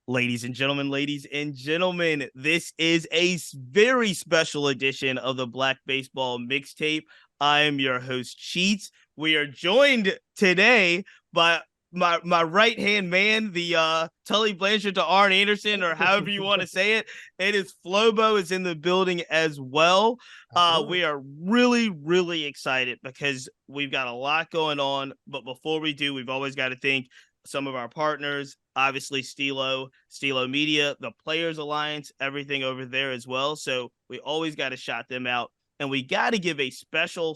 Ladies and gentlemen, this is a very special edition of the Black Baseball Mixtape. I am your host, Cheats. We are joined today by my right hand man, the Tully Blanchard to Arn Anderson, or however you want to say it. It is Flobo is in the building as well. We are really excited because we've got a lot going on. But before we do, we've always got to thank some of our partners, obviously Stilo Media, the Players Alliance, everything over there as well. So we always got to shout them out. And we got to give a special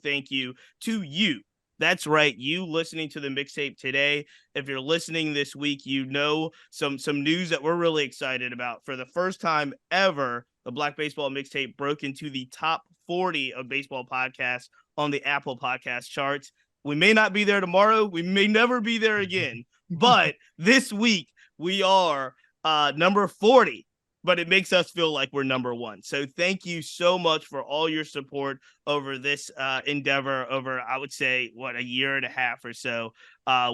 thank you to you. That's right, you listening to the mixtape today. If you're listening this week, you know some news that we're really excited about. For the first time ever, the Black Baseball Mixtape broke into the top 40 of baseball podcasts on the Apple Podcast charts. We may not be there tomorrow. We may never be there again. But this week, we are number 40. But it makes us feel like we're number one. So thank you so much for all your support over this endeavor over, I would say, a year and a half or so.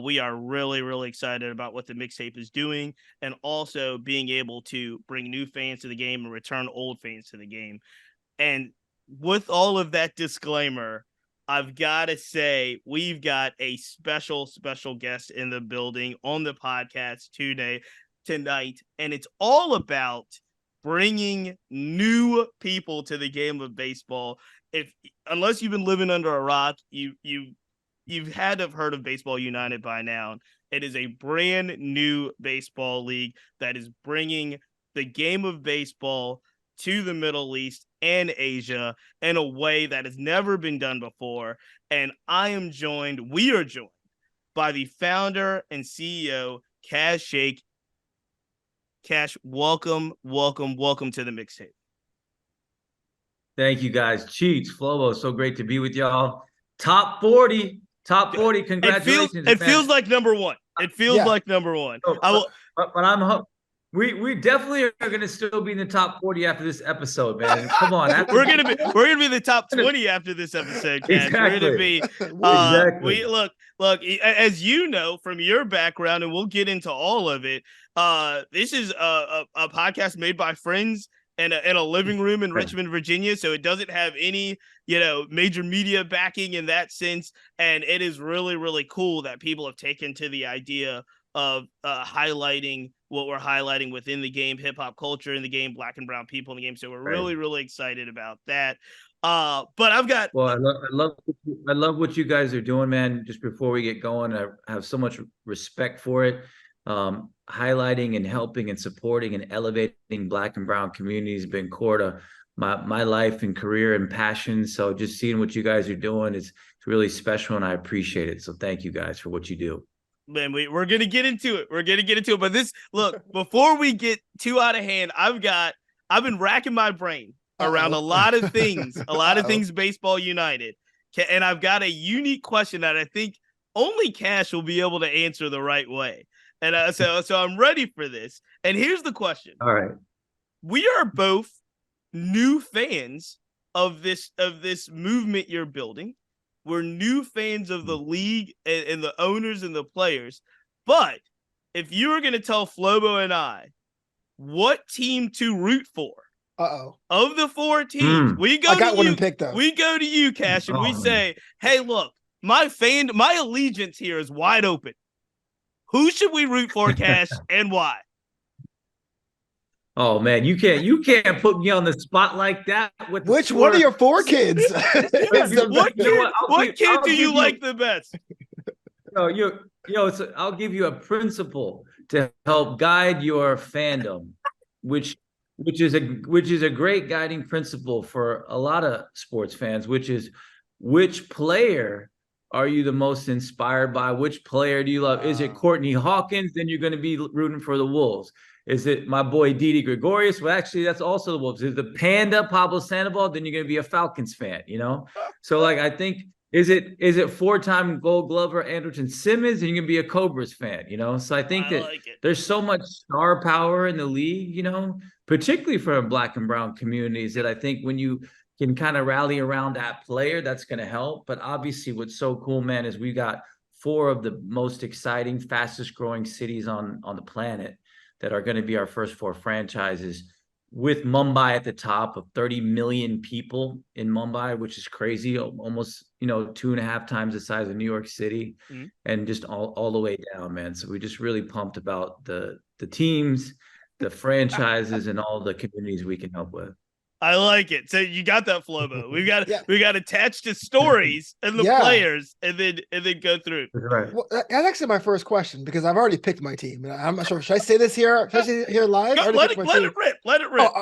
We are really excited about what the mixtape is doing and also being able to bring new fans to the game and return old fans to the game. And with all of that disclaimer, I've got to say, we've got a special guest in the building on the podcast tonight, and it's all about bringing new people to the game of baseball. Unless you've been living under a rock, you've had to have heard of Baseball United by now. It is a brand new baseball league that is bringing the game of baseball to the Middle East and Asia in a way that has never been done before. And we are joined by the founder and CEO, Kash Shaikh. Kash, welcome to the mixtape. Thank you, guys. Cheats, Flobo, so great to be with y'all. Top 40, congratulations. It feels like number one. It feels like number one. But we definitely are going to still be in the top 40 after this episode, man. Come on. We're gonna be in the top 20 after this episode, Kash. Exactly. We're gonna be exactly. Look, as you know from your background, and we'll get into all of it. This is a podcast made by friends in a living room in Richmond, Virginia. So it doesn't have any, major media backing in that sense. And it is really cool that people have taken to the idea of highlighting what we're highlighting within the game, hip hop culture in the game, black and brown people in the game. So we're really excited about that. But I've got. Well, I love what you guys are doing, man. Just before we get going, I have so much respect for it. Highlighting and helping and supporting and elevating black and brown communities has been core to my life and career and passion. So just seeing what you guys are doing is really special, and I appreciate it. So thank you guys for what you do. Man, we're gonna get into it. But before we get too out of hand, I've been racking my brain around a lot of things Baseball United, and I've got a unique question that I think only Kash will be able to answer the right way. And so I'm ready for this. And here's the question. All right. We are both new fans of this movement you're building. We're new fans of the league and the owners and the players. But if you were going to tell Flobo and I what team to root for, of the four teams, we go to you, Kash, and we say, hey, look, my allegiance here is wide open. Who should we root for, Kash, and why? Oh man, you can't put me on the spot like that. Which one of your four kids? What kid do you like the best? I'll give you a principle to help guide your fandom, which is a great guiding principle for a lot of sports fans, which is which player are you the most inspired by? Which player do you love? Is it Courtney Hawkins? Then you're going to be rooting for the Wolves. Is it my boy Didi Gregorius? Well, actually, that's also the Wolves. Is the Panda Pablo Sandoval? Then you're going to be a Falcons fan, So, I think, is it four-time Gold Glover Andrelton Simmons? And you're going to be a Cobras fan, So I think there's so much star power in the league, particularly for black and brown communities, that I think when you can kind of rally around that player, that's going to help. But obviously what's so cool, man, is we got four of the most exciting, fastest growing cities on the planet that are going to be our first 4 franchises, with Mumbai at the top of 30 million people in Mumbai, which is crazy, almost, 2.5 times the size of New York City, and just all the way down, man. So we just really pumped about the teams, the franchises, and all the communities we can help with. I like it. So you got that, Flobo. We got Yeah. we got attached to stories and the Yeah. players, and then go through. Right. Well, that's actually my first question because I've already picked my team. And I'm not sure. Should I say this here? Should I say it here live? I already Let picked it my team. rip. Let it rip.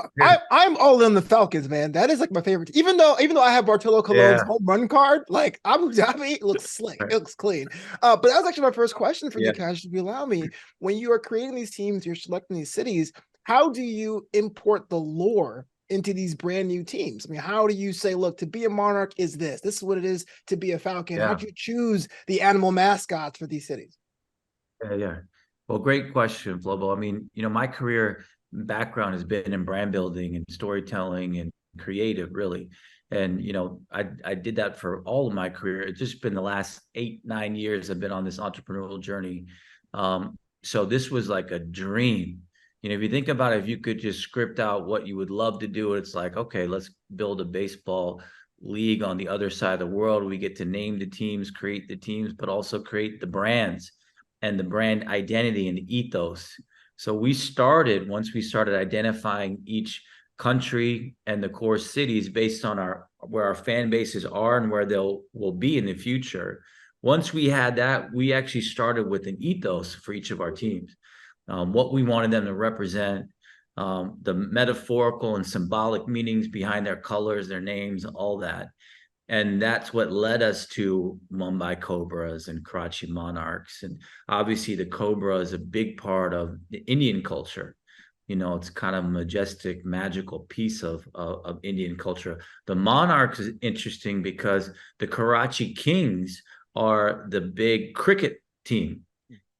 I'm all in the Falcons, man. That is like my favorite. Even though I have Bartolo Colon's home run card, like Abu Dhabi, it looks slick. It looks clean. But that was actually my first question for you, Kash. If you allow me, when you are creating these teams, you're selecting these cities. How do you import the lore into these brand new teams? I mean, how do you say, look, to be a Monarch is this? This is what it is to be a Falcon. How do you choose the animal mascots for these cities? Yeah. Well, great question, Flobo. I mean, my career background has been in brand building and storytelling and creative, really. And, I did that for all of my career. It's just been the last 8-9 years I've been on this entrepreneurial journey. So this was like a dream. If you think about it, if you could just script out what you would love to do, it's like, okay, let's build a baseball league on the other side of the world. We get to name the teams, create the teams, but also create the brands and the brand identity and the ethos. So once we started identifying each country and the core cities based on where our fan bases are and where will be in the future. Once we had that, we actually started with an ethos for each of our teams. What we wanted them to represent, the metaphorical and symbolic meanings behind their colors, their names, all that. And that's what led us to Mumbai Cobras and Karachi Monarchs. And obviously the Cobra is a big part of the Indian culture. It's kind of a majestic, magical piece of Indian culture. The Monarchs is interesting because the Karachi Kings are the big cricket team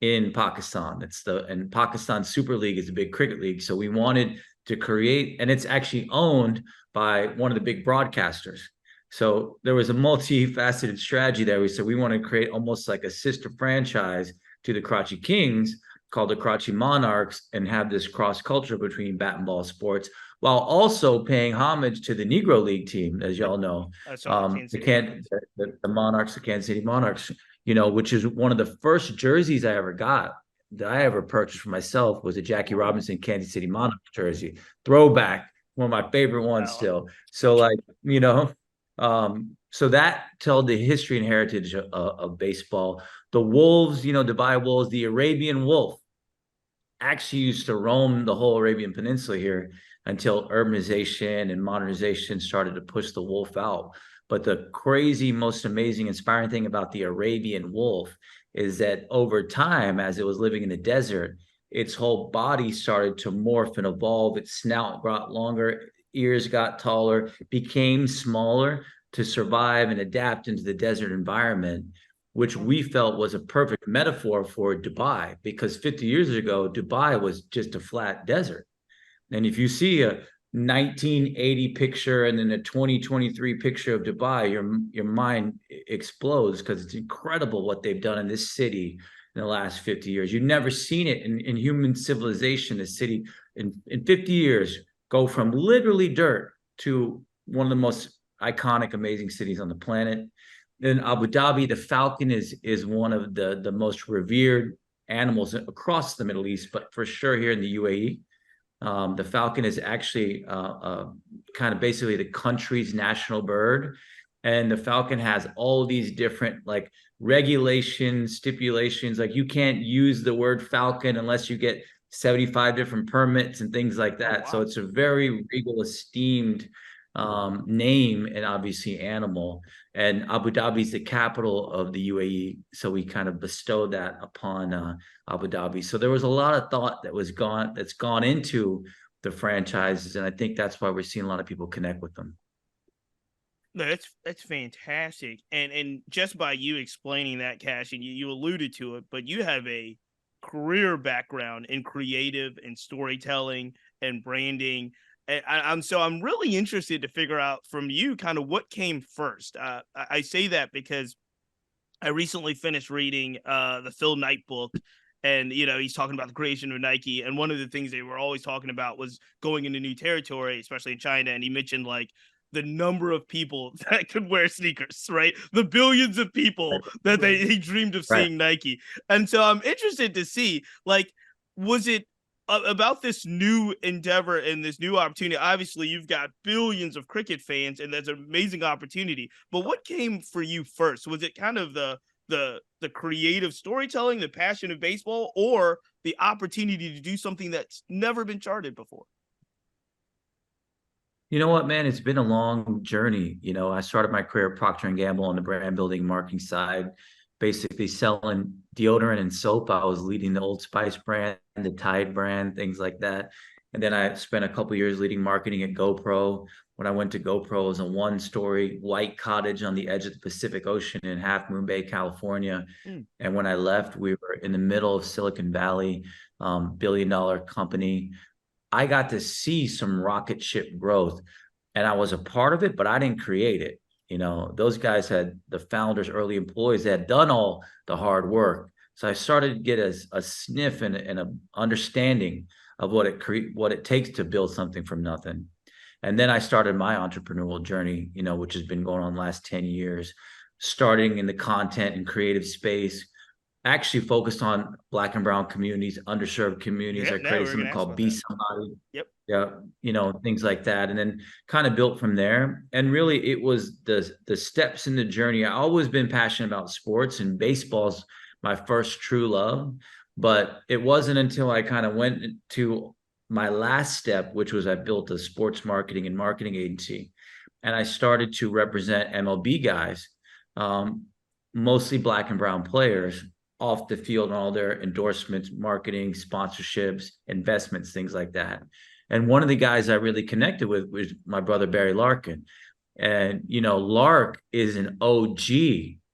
in Pakistan. And Pakistan Super League is a big cricket league. So we wanted to create, and it's actually owned by one of the big broadcasters. So there was a multifaceted strategy there. We said we want to create almost like a sister franchise to the Karachi Kings called the Karachi Monarchs and have this cross culture between bat and ball sports while also paying homage to the Negro League team, as y'all know. The Monarchs, the Kansas City Monarchs, which is one of the first jerseys I ever got that I ever purchased for myself was a Jackie Robinson Kansas City Monarchs jersey. Throwback, one of my favorite ones still. So so that told the history and heritage of baseball. The Wolves, Dubai Wolves, the Arabian Wolf actually used to roam the whole Arabian Peninsula here until urbanization and modernization started to push the wolf out. But the crazy, most amazing, inspiring thing about the Arabian wolf is that over time, as it was living in the desert, its whole body started to morph and evolve. Its snout got longer, ears got taller, became smaller to survive and adapt into the desert environment, which we felt was a perfect metaphor for Dubai, because 50 years ago, Dubai was just a flat desert. And if you see a 1980 picture and then a 2023 picture of Dubai, your mind explodes because it's incredible what they've done in this city in the last 50 years. You've never seen it in human civilization, the city in 50 years go from literally dirt to one of the most iconic, amazing cities on the planet. In Abu Dhabi, the falcon is one of the most revered animals across the Middle East, but for sure here in the UAE. The falcon is actually kind of basically the country's national bird. And the falcon has all these different like regulations, stipulations, like you can't use the word falcon unless you get 75 different permits and things like that. Oh, wow. So it's a very regal, esteemed name and obviously animal. And Abu Dhabi is the capital of the UAE, so we kind of bestowed that upon Abu Dhabi. So there was a lot of thought that's gone into the franchises, and I think that's why we're seeing a lot of people connect with them. No, that's fantastic, and just by you explaining that, Kash, and you alluded to it, but you have a career background in creative and storytelling and branding. I'm really interested to figure out from you kind of what came first. I say that because I recently finished reading the Phil Knight book, and he's talking about the creation of Nike, and one of the things they were always talking about was going into new territory, especially in China. And he mentioned like the number of people that could wear sneakers, right? The billions of people that he dreamed of seeing Nike. And so I'm interested to see, like, was it about this new endeavor and this new opportunity? Obviously, you've got billions of cricket fans, and that's an amazing opportunity. But what came for you first? Was it kind of the creative storytelling, the passion of baseball, or the opportunity to do something that's never been charted before? You know what, man? It's been a long journey. I started my career at Procter & Gamble on the brand building marketing side, basically selling deodorant and soap. I was leading the Old Spice brand, the Tide brand, things like that. And then I spent a couple of years leading marketing at GoPro. When I went to GoPro, it was a one-story white cottage on the edge of the Pacific Ocean in Half Moon Bay, California. And when I left, we were in the middle of Silicon Valley, billion-dollar company. I got to see some rocket ship growth, and I was a part of it, but I didn't create it. Those guys had, the founders, early employees, they had done all the hard work. So I started to get a sniff and an understanding of what it takes to build something from nothing. And then I started my entrepreneurial journey, which has been going on the last 10 years, starting in the content and creative space, actually focused on Black and brown communities, underserved communities. I created something called Be Somebody. Yep. Yeah, things like that. And then kind of built from there. And really it was the steps in the journey. I've always been passionate about sports, and baseball's my first true love. But it wasn't until I kind of went to my last step, which was I built a sports marketing and marketing agency. And I started to represent MLB guys, mostly Black and brown players, off the field, and all their endorsements, marketing, sponsorships, investments, things like that. And one of the guys I really connected with was my brother, Barry Larkin. And, Lark is an OG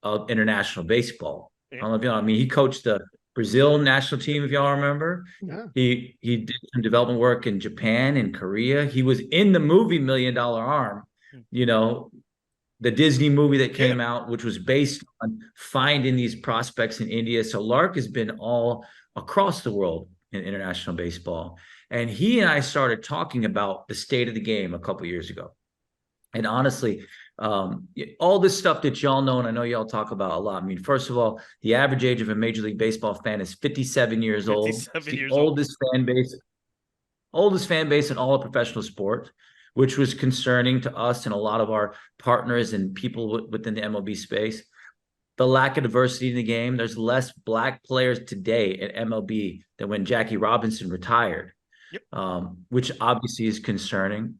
of international baseball. I don't know if you know, he coached the Brazil national team, if y'all remember. Yeah. He did some development work in Japan and Korea. He was in the movie $1 Million Arm, the Disney movie that came out, which was based on finding these prospects in India. So Lark has been all across the world in international baseball. And he and I started talking about the state of the game a couple of years ago. And honestly, all this stuff that y'all know, and I know y'all talk about a lot. First of all, the average age of a Major League Baseball fan is 57 years old. It's the oldest fan base in all of professional sport, which was concerning to us and a lot of our partners and people within the MLB space. The lack of diversity in the game. There's less Black players today at MLB than when Jackie Robinson retired, which obviously is concerning.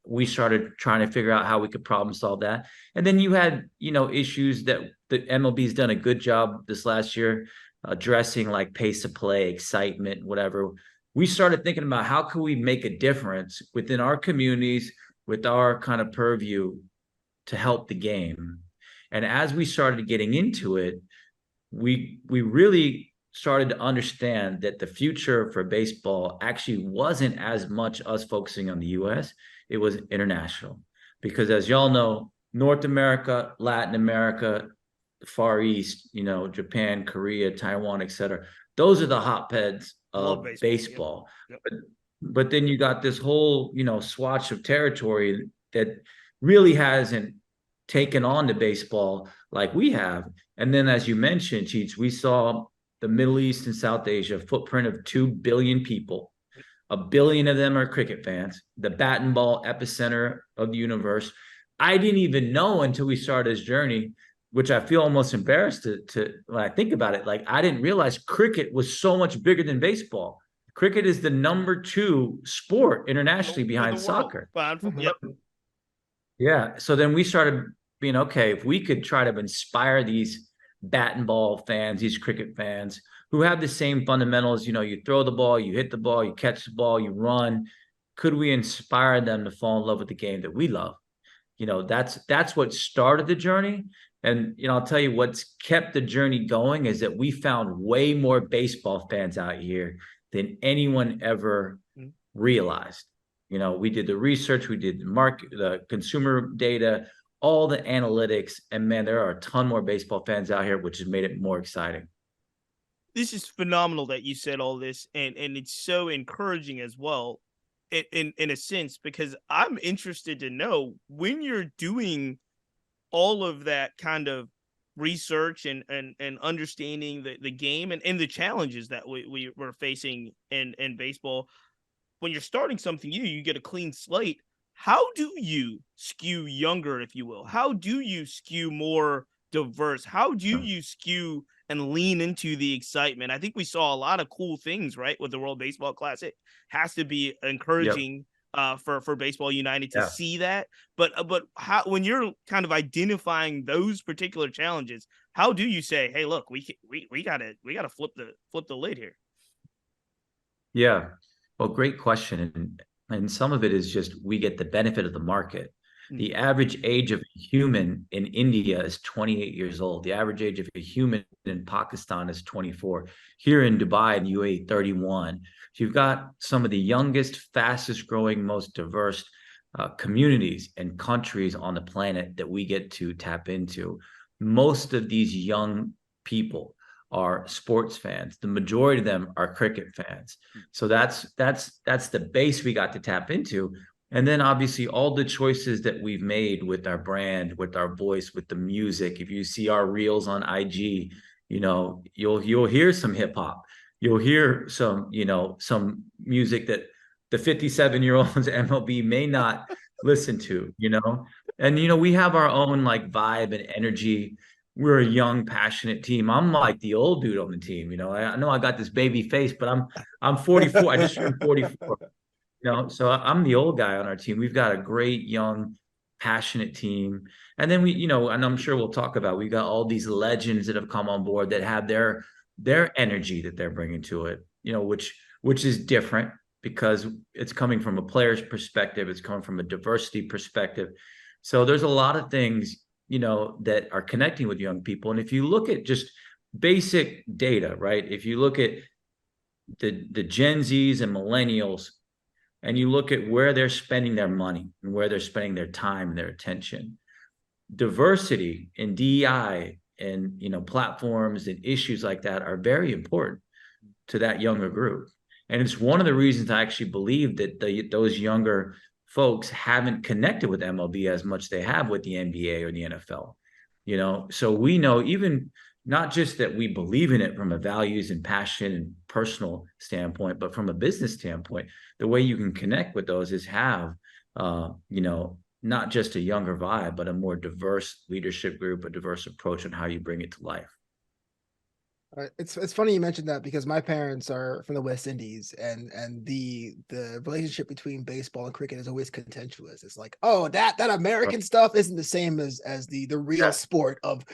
We started trying to figure out how we could problem solve that. And then you had, issues that the MLB's done a good job this last year addressing, like pace of play, excitement, whatever. We started thinking about how can we make a difference within our communities with our kind of purview to help the game. And as we started getting into it, we really started to understand that the future for baseball actually wasn't as much us focusing on the US, it was international. Because as y'all know, North America, Latin America, the Far East, Japan, Korea, Taiwan, etc. Those are the hotbeds of baseball. Yep. But then you got this whole, swatch of territory that really hasn't taken on to baseball like we have. And then, as you mentioned, Cheats, we saw the Middle East and South Asia, footprint of 2 billion people. 1 billion of them are cricket fans, the bat and ball epicenter of the universe. I didn't even know until we started this journey, which I feel almost embarrassed to when I think about it. Like, I didn't realize cricket was so much bigger than baseball. Cricket is the number 2 sport internationally behind soccer. Yep. Yeah. So then we started being, okay, if we could try to inspire these bat and ball fans, these cricket fans who have the same fundamentals, you throw the ball, you hit the ball, you catch the ball, you run. Could we inspire them to fall in love with the game that we love? That's what started the journey. And, I'll tell you what's kept the journey going is that we found way more baseball fans out here than anyone ever realized. We did the research, we did the consumer data, all the analytics, and man, there are a ton more baseball fans out here, which has made it more exciting. this is phenomenal that you said all this, and it's so encouraging as well, in a sense, because I'm interested to know when you're doing all of that kind of research and understanding the game and the challenges that we're facing in baseball. When you're starting something new, you get a clean slate. How do you skew younger, if you will? How do you skew more diverse? How do you skew and lean into the excitement? I think we saw a lot of cool things, right, with the World Baseball Classic. Has to be encouraging for Baseball United to see that. But how, when you're kind of identifying those particular challenges, how do you say, hey, look, we gotta flip the lid here? Yeah. Well, great question. And some of it is just we get the benefit of the market. The average age of a human in India is 28 years old. The average age of a human in Pakistan is 24. Here in Dubai and UAE, 31. So you've got some of the youngest, fastest growing, most diverse communities and countries on the planet that we get to tap into. Most of these young people are sports fans. The majority of them are cricket fans. So that's the base we got to tap into. And then obviously all the choices that we've made with our brand, with our voice, with the music. If you see our reels on IG, you know, you'll hear some hip hop. You'll hear some, you know, some music that the 57-year-olds MLB may not listen to, you know. And you know, we have our own like vibe and energy. We're a young, passionate team. I'm like the old dude on the team. You know, I know I got this baby face, but I'm 44. I just turned 44. You know, so I'm the old guy on our team. We've got a great, young, passionate team. And then we, you know, and I'm sure we'll talk about, we've got all these legends that have come on board that have their energy that they're bringing to it, you know, which is different because it's coming from a player's perspective. It's coming from a diversity perspective. So there's a lot of things, you know, that are connecting with young people. And if you look at just basic data, right? If you look at the Gen Zs and millennials, and you look at where they're spending their money and where they're spending their time and their attention, diversity and DEI and, you know, platforms and issues like that are very important to that younger group. And it's one of the reasons I actually believe that those younger folks haven't connected with MLB as much as they have with the NBA or the NFL, you know. So we know, even not just that we believe in it from a values and passion and personal standpoint, but from a business standpoint, the way you can connect with those is have, you know, not just a younger vibe, but a more diverse leadership group, a diverse approach on how you bring it to life. It's funny you mentioned that because my parents are from the West Indies, and the relationship between baseball and cricket is always contentious. It's like, oh, that American stuff isn't the same as the real sport of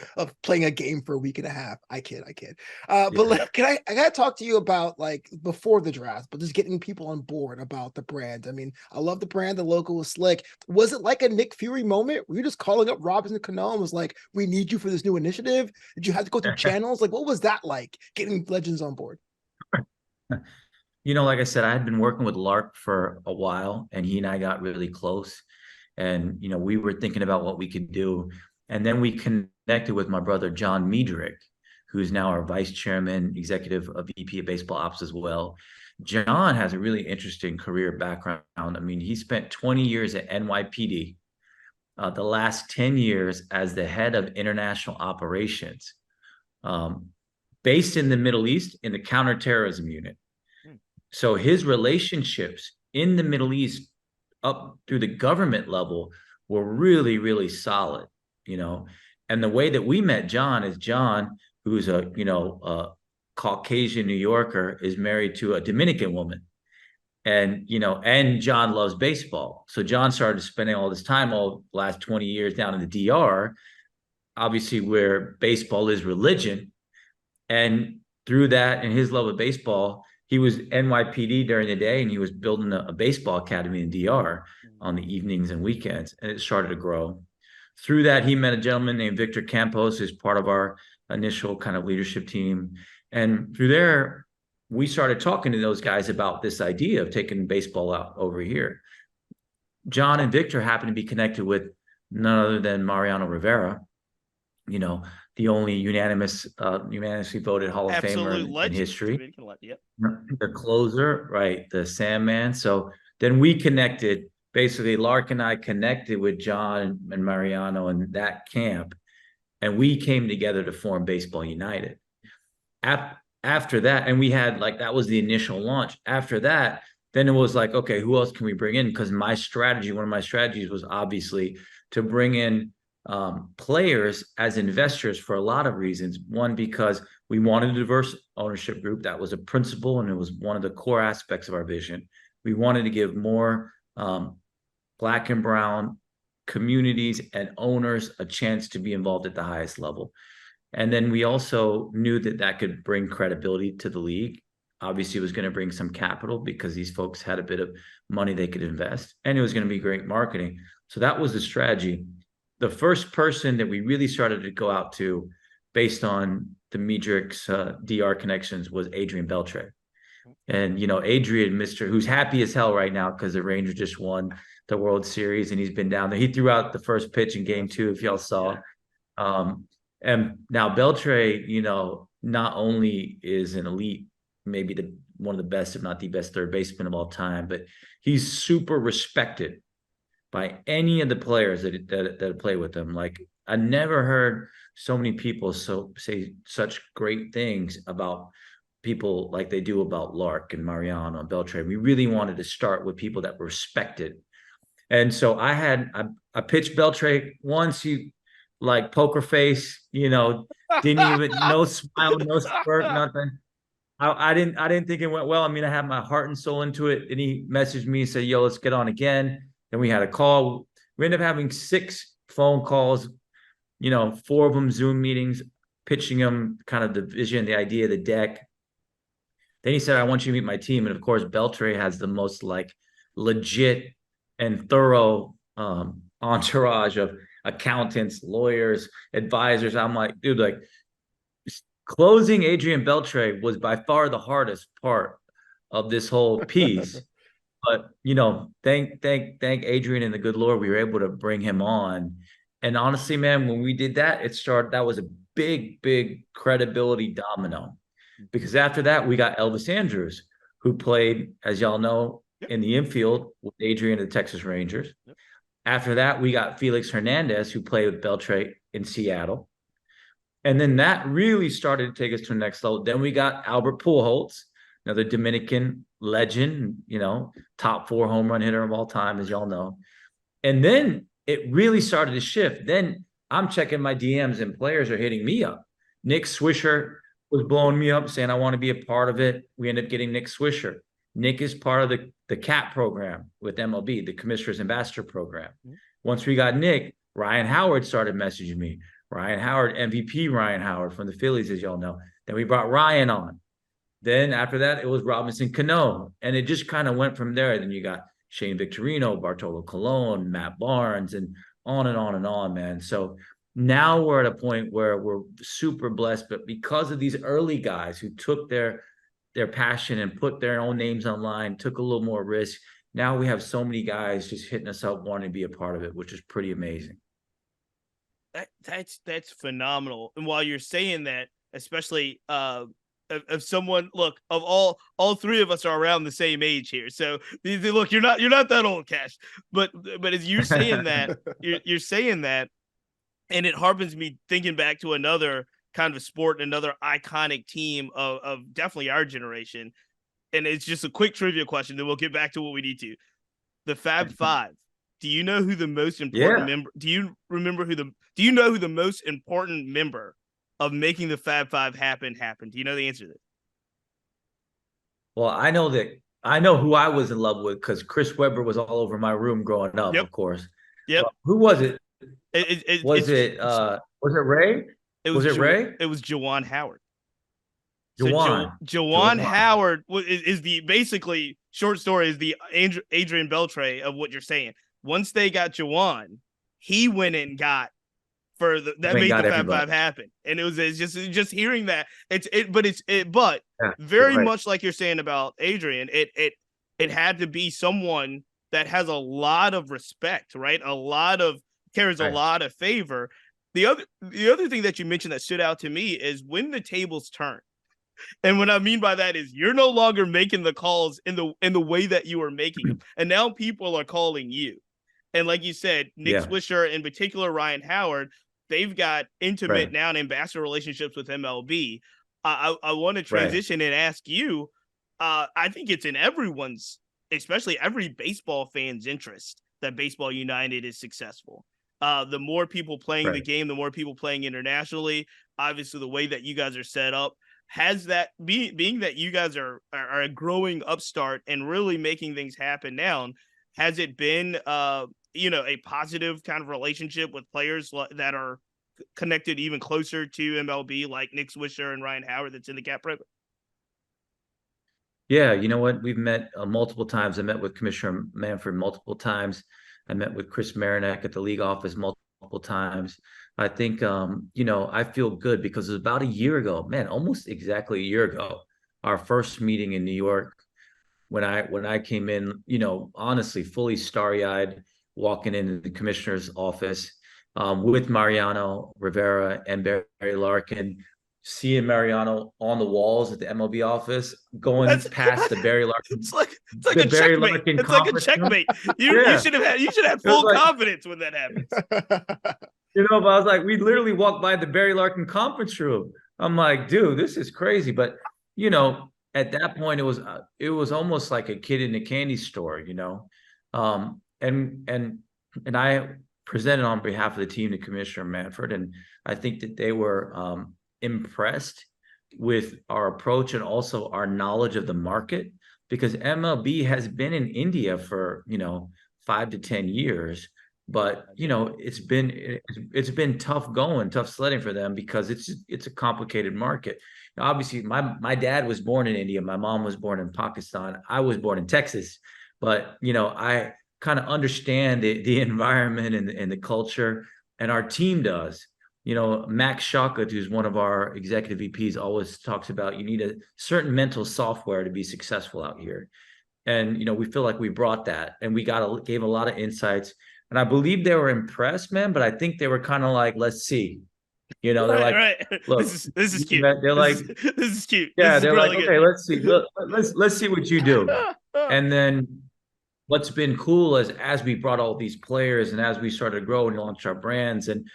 playing a game for a week and a half. I kid. But like, I gotta talk to you about, like, before the draft, but just getting people on board about the brand. I mean, I love the brand. The logo was slick. Was it like a Nick Fury moment? Were you just calling up Robinson Canó and was like, we need you for this new initiative? Did you have to go through channels? Like, what was that like, getting legends on board? You know, like I said, I had been working with Lark for a while, and he and I got really close. And, you know, we were thinking about what we could do. And then we connected with my brother, John Miedrich, who's now our vice chairman, executive of VP of baseball ops as well. John has a really interesting career background. I mean, he spent 20 years at NYPD, the last 10 years as the head of international operations, based in the Middle East in the counterterrorism unit. So his relationships in the Middle East up through the government level were really, really solid, you know. And the way that we met John is John, who's a, you know, a Caucasian New Yorker, is married to a Dominican woman. And, you know, and John loves baseball. So John started spending all this time, all the last 20 years down in the DR, obviously where baseball is religion. And through that and his love of baseball, he was NYPD during the day, and he was building a baseball academy in DR on the evenings and weekends, and it started to grow. Through that, he met a gentleman named Victor Campos, who's part of our initial kind of leadership team. And through there, we started talking to those guys about this idea of taking baseball out over here. John and Victor happened to be connected with none other than Mariano Rivera, you know, the only unanimously voted Hall of Absolute Famer legend. in history. Yep. The closer, right? The Sandman. So then we connected. Basically, Larkin and I connected with John and Mariano in that camp, and we came together to form Baseball United. After that, and we had that was the initial launch. After that, then it was like, okay, who else can we bring in? Because one of my strategies was obviously to bring in players as investors for a lot of reasons. One, because we wanted a diverse ownership group. That was a principle, and it was one of the core aspects of our vision. We wanted to give more Black and brown communities and owners a chance to be involved at the highest level. And then we also knew that could bring credibility to the league. Obviously, it was going to bring some capital because these folks had a bit of money they could invest, and it was going to be great marketing. So that was the strategy. The first person that we really started to go out to based on the Medrix DR connections was Adrian Beltre. And, Adrian, who's happy as hell right now because the Rangers just won the World Series and he's been down there. He threw out the first pitch in game 2, if y'all saw. And now Beltre, not only is an elite, maybe one of the best, if not the best third baseman of all time, but he's super respected by any of the players that play with him. I never heard so many people say such great things about people like they do about Lark and Mariano and Beltre. We really wanted to start with people that were respected. And so I pitched Beltre once. He poker face, didn't even, no smile, no smirk, nothing. I didn't think it went well. I mean, I had my heart and soul into it. And he messaged me and said, yo, let's get on again. Then we had a call. We ended up having 6 phone calls, 4 of them Zoom meetings, pitching him kind of the vision, the idea, the deck. Then he said, I want you to meet my team. And of course, Beltre has the most legit and thorough entourage of accountants, lawyers, advisors. I'm like, dude, closing Adrian Beltre was by far the hardest part of this whole piece. But, thank Adrian and the good Lord, we were able to bring him on. And honestly, man, when we did that, that was a big, big credibility domino. Because after that, we got Elvis Andrus, who played, as y'all know, in the infield with Adrian and the Texas Rangers. Yep. After that, we got Felix Hernandez, who played with Beltre in Seattle. And then that really started to take us to the next level. Then we got Albert Pujols, another Dominican legend, top 4 home run hitter of all time, as y'all know. And then it really started to shift. Then I'm checking my DMs and players are hitting me up. Nick Swisher was blowing me up saying, I want to be a part of it. We ended up getting Nick Swisher. Nick is part of the CAP program with MLB, the Commissioner's Ambassador program. Mm-hmm. Once we got Nick, Ryan Howard started messaging me. Ryan Howard, MVP Ryan Howard from the Phillies, as y'all know. Then we brought Ryan on. Then after that, it was Robinson Canó. And it just kind of went from there. Then you got Shane Victorino, Bartolo Colon, Matt Barnes, and on and on and on, man. So now we're at a point where we're super blessed, but because of these early guys who took their passion and put their own names online, took a little more risk, now we have so many guys just hitting us up wanting to be a part of it, which is pretty amazing. That's phenomenal. And while you're saying that, especially of someone, look, of all 3 of us are around the same age here. So look, you're not that old, Cash. But as you're saying that, you're saying that. And it harpens me thinking back to another kind of sport, another iconic team of definitely our generation. And it's just a quick trivia question, then we'll get back to what we need to. The Fab Five. Do you know who the most important member? Do you know who the most important member of making the Fab Five happen? Do you know the answer to this? Well, I know who I was in love with because Chris Webber was all over my room growing up, of course. Yep. Well, who was it? Was it Ray? Was it Ray? It was Juwan Howard. Juwan. So Juwan Howard is the basically short story is the Adrian Beltre of what you're saying. Once they got Juwan, he went and got that made the Fab Five happen. And it's just hearing that but very much like you're saying about Adrian, it had to be someone that has a lot of respect, right? Carries a lot of favor. the other thing that you mentioned that stood out to me is when the tables turn. And what I mean by that is you're no longer making the calls in the way that you were making them. And now people are calling you. And like you said, Nick Swisher, in particular, Ryan Howard, they've got intimate now and ambassador relationships with MLB. I want to transition and ask you, I think it's in everyone's, especially every baseball fan's interest that Baseball United is successful. The more people playing the game, the more people playing internationally, obviously the way that you guys are set up, has that being that you guys are a growing upstart and really making things happen now, has it been a positive kind of relationship with players that are connected even closer to MLB, like Nick Swisher and Ryan Howard that's in the cap program? Yeah, you know what? We've met multiple times. I met with Commissioner Manfred multiple times. I met with Chris Marinak at the league office multiple times. I think, I feel good because it was about a year ago, man, almost exactly a year ago, our first meeting in New York, when I came in, honestly, fully starry-eyed, walking into the commissioner's office with Mariano Rivera and Barry Larkin, seeing Mariano on the walls at the MLB office, going past the Barry Larkin. It's like a checkmate. It's like a checkmate. You should have full confidence when that happens. But I was like, we literally walked by the Barry Larkin conference room. I'm like, dude, this is crazy. But at that point, it was almost like a kid in a candy store, and I presented on behalf of the team to Commissioner Manfred, and I think that they were impressed with our approach and also our knowledge of the market, because MLB has been in India for 5 to 10 years, but it's been tough sledding for them because it's a complicated market. Now, obviously, my dad was born in India, my mom was born in Pakistan, I was born in Texas, but I kind of understand the environment and the culture, and our team does. Max Shaka, who's one of our executive VPs, always talks about you need a certain mental software to be successful out here. And, we feel like we brought that, and we gave a lot of insights, and I believe they were impressed, man, but I think they were kind of like, let's see, they're like, look, this is cute. They're like, this is cute. Yeah. This they're really like, good. okay, let's see. Let's see what you do. And then what's been cool is as we brought all these players and as we started to grow and launch our brands, and,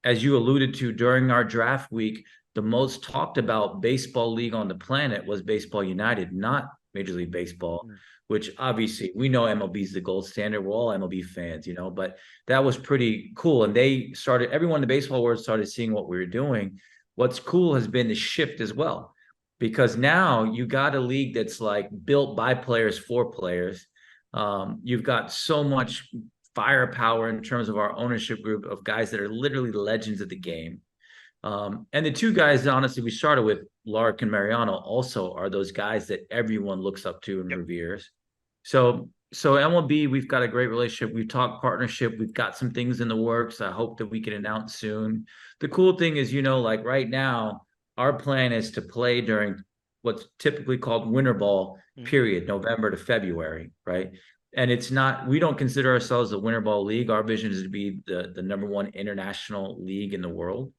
as you alluded to during our draft week, the most talked about baseball league on the planet was Baseball United, not Major League Baseball, which obviously we know MLB is the gold standard. We're all MLB fans, but that was pretty cool. And everyone in the baseball world started seeing what we were doing. What's cool has been the shift as well, because now you got a league that's like built by players for players. You've got so much firepower in terms of our ownership group of guys that are literally legends of the game. And the two guys, honestly, we started with, Larkin and Mariano, also are those guys that everyone looks up to and reveres. So MLB, we've got a great relationship. We've talked partnership. We've got some things in the works I hope that we can announce soon. The cool thing is, like right now, our plan is to play during what's typically called winter ball period, November to February, right? And we don't consider ourselves a winter ball league. Our vision is to be the number one international league in the world.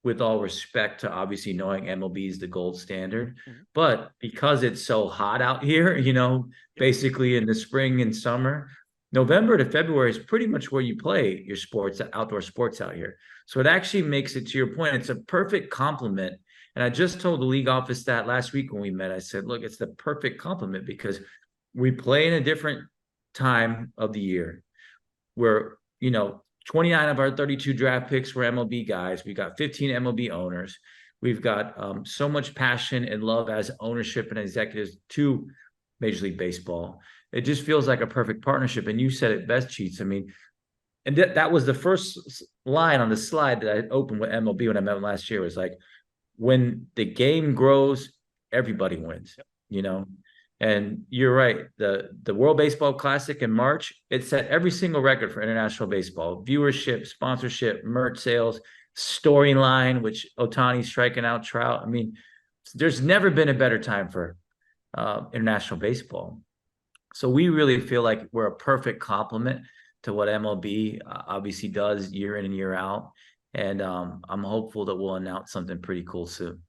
With all respect to obviously knowing MLB is the gold standard, but because it's so hot out here, basically in the spring and summer, November to February is pretty much where you play your sports, outdoor sports out here. So it actually makes it, to your point, it's a perfect complement. And I just told the league office that last week when we met. I said, look, it's the perfect complement because we play in a different time of the year where, 29 of our 32 draft picks were MLB guys. We got 15 MLB owners. We've got so much passion and love as ownership and executives to Major League Baseball. It just feels like a perfect partnership. And you said it best, Cheats. I mean, and that was the first line on the slide that I opened with MLB when I met them last year, was like, when the game grows, everybody wins, And you're right. The World Baseball Classic in March, it set every single record for international baseball: viewership, sponsorship, merch sales, storyline, which Ohtani's striking out Trout. I mean, there's never been a better time for international baseball. So we really feel like we're a perfect complement. to what MLB obviously does year in and year out. And I'm hopeful that we'll announce something pretty cool soon.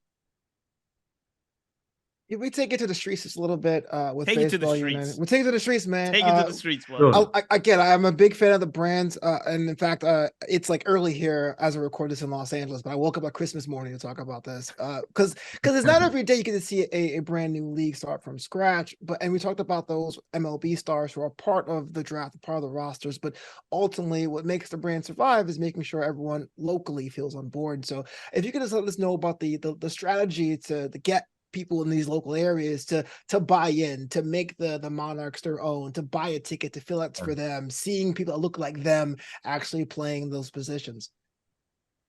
If we take it to the streets just a little bit with Take it to the baseball streets. united, we'll take it to the streets, man. Take it to the streets, Sure. Again, I'm a big fan of the brands, and in fact, it's like early here as I record this in Los Angeles, but I woke up like Christmas morning to talk about this because it's not every day you get to see a brand new league start from scratch. And we talked about those MLB stars who are part of the draft, part of the rosters, but ultimately, what makes the brand survive is making sure everyone locally feels on board. So, if you could just let us know about the strategy to get people in these local areas to buy in, to make the Monarchs their own, to buy a ticket, to feel it's for them, seeing people that look like them actually playing those positions.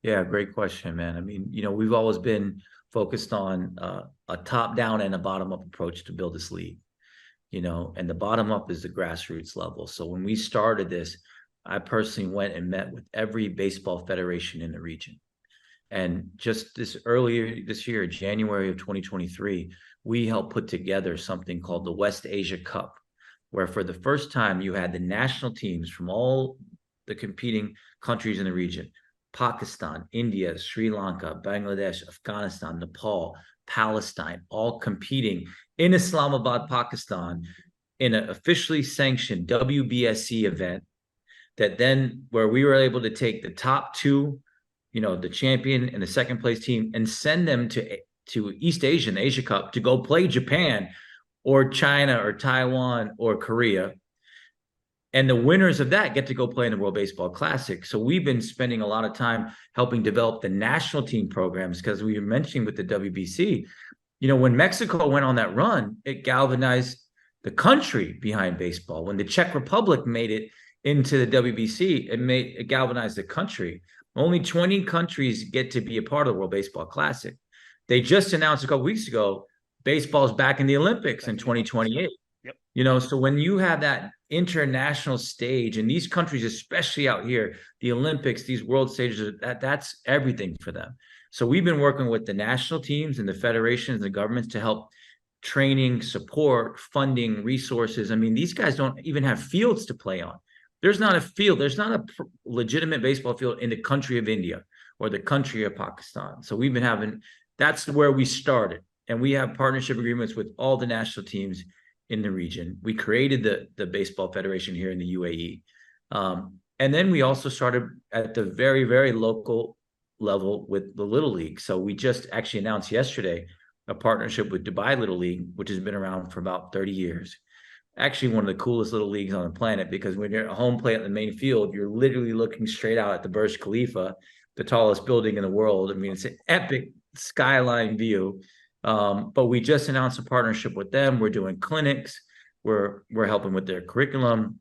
Yeah, great question, man. I mean, we've always been focused on a top-down and a bottom-up approach to build this league, and the bottom-up is the grassroots level. So when we started this, I personally went and met with every baseball federation in the region. And just earlier this year, January of 2023, we helped put together something called the West Asia Cup, where for the first time you had the national teams from all the competing countries in the region, Pakistan, India, Sri Lanka, Bangladesh, Afghanistan, Nepal, Palestine, all competing in Islamabad, Pakistan, in an officially sanctioned WBSC event that then where we were able to take the top two, the champion and the second place team, and send them to East Asia, the Asia Cup, to go play Japan or China or Taiwan or Korea. And the winners of that get to go play in the World Baseball Classic. So we've been spending a lot of time helping develop the national team programs, because we were mentioning with the WBC, when Mexico went on that run, it galvanized the country behind baseball. When the Czech Republic made it into the WBC, it galvanized the country. Only 20 countries get to be a part of the World Baseball Classic. They just announced a couple weeks ago, baseball's back in the Olympics in 2028. Yep. So when you have that international stage in these countries, especially out here, the Olympics, these world stages, that's everything for them. So we've been working with the national teams and the federations and the governments to help training, support, funding, resources. I mean, these guys don't even have fields to play on. There's not a field. There's not a legitimate baseball field in the country of India or the country of Pakistan. So we've been that's where we started. And we have partnership agreements with all the national teams in the region. We created the Baseball Federation here in the UAE. And then we also started at the very, very local level with the Little League. So we just actually announced yesterday a partnership with Dubai Little League, which has been around for about 30 years. Actually one of the coolest little leagues on the planet, because when you're at home plate at the main field, you're literally looking straight out at the Burj Khalifa, the tallest building in the world. I mean, it's an epic skyline view. But we just announced a partnership with them. We're doing clinics. We're helping with their curriculum.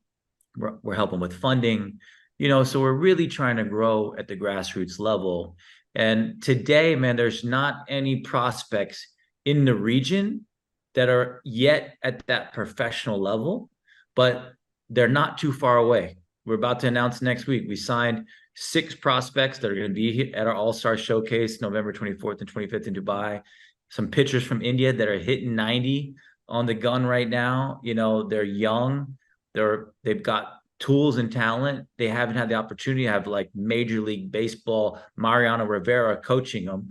We're helping with funding. So we're really trying to grow at the grassroots level. And today, man, there's not any prospects in the region that are yet at that professional level, but they're not too far away. We're about to announce next week. We signed 6 prospects that are going to be at our All-Star Showcase, November 24th and 25th in Dubai. Some pitchers from India that are hitting 90 on the gun right now. They're young. They've got tools and talent. They haven't had the opportunity to have like Major League Baseball, Mariano Rivera coaching them.